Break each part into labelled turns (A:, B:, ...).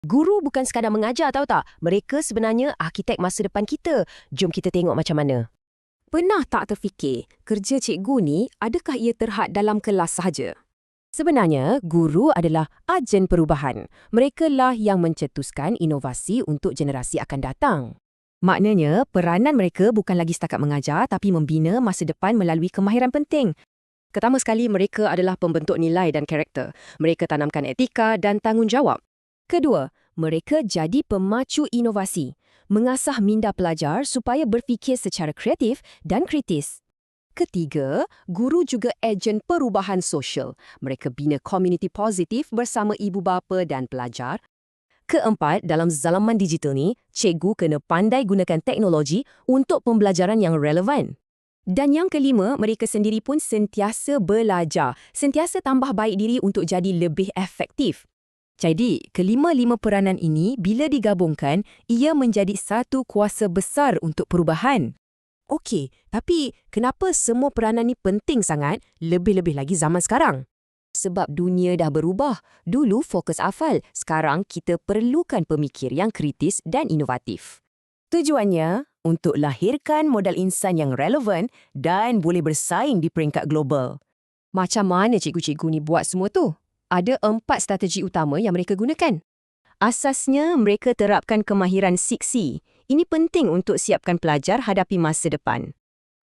A: Guru bukan sekadar mengajar, tahu tak? Mereka sebenarnya arkitek masa depan kita. Jom kita tengok macam mana.
B: Pernah tak terfikir, kerja cikgu ni adakah ia terhad dalam kelas sahaja?
A: Sebenarnya, guru adalah agen perubahan. Mereka lah yang mencetuskan inovasi untuk generasi akan datang. Maknanya, peranan mereka bukan lagi setakat mengajar tapi membina masa depan melalui kemahiran penting. Pertama sekali, mereka adalah pembentuk nilai dan karakter. Mereka tanamkan etika dan tanggungjawab. Kedua, mereka jadi pemacu inovasi, mengasah minda pelajar supaya berfikir secara kreatif dan kritis. Ketiga, guru juga ejen perubahan sosial. Mereka bina komuniti positif bersama ibu bapa dan pelajar. Keempat, dalam zaman digital ni, cikgu kena pandai gunakan teknologi untuk pembelajaran yang relevan. Dan yang kelima, mereka sendiri pun sentiasa belajar, sentiasa tambah baik diri untuk jadi lebih efektif. Jadi, kelima-lima peranan ini bila digabungkan, ia menjadi satu kuasa besar untuk perubahan. Okey, tapi kenapa semua peranan ni penting sangat, lebih-lebih lagi zaman sekarang? Sebab dunia dah berubah. Dulu fokus hafal, sekarang kita perlukan pemikir yang kritis dan inovatif. Tujuannya, untuk lahirkan modal insan yang relevan dan boleh bersaing di peringkat global. Macam mana cikgu-cikgu ni buat semua tu? Ada 4 strategi utama yang mereka gunakan. Asasnya, mereka terapkan kemahiran 6C. Ini penting untuk siapkan pelajar hadapi masa depan.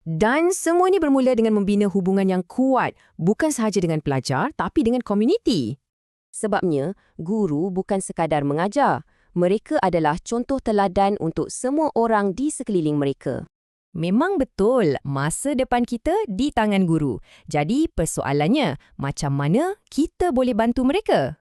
A: Dan semua ini bermula dengan membina hubungan yang kuat, bukan sahaja dengan pelajar, tapi dengan komuniti. Sebabnya, guru bukan sekadar mengajar. Mereka adalah contoh teladan untuk semua orang di sekeliling mereka. Memang betul, masa depan kita di tangan guru. Jadi, persoalannya, macam mana kita boleh bantu mereka?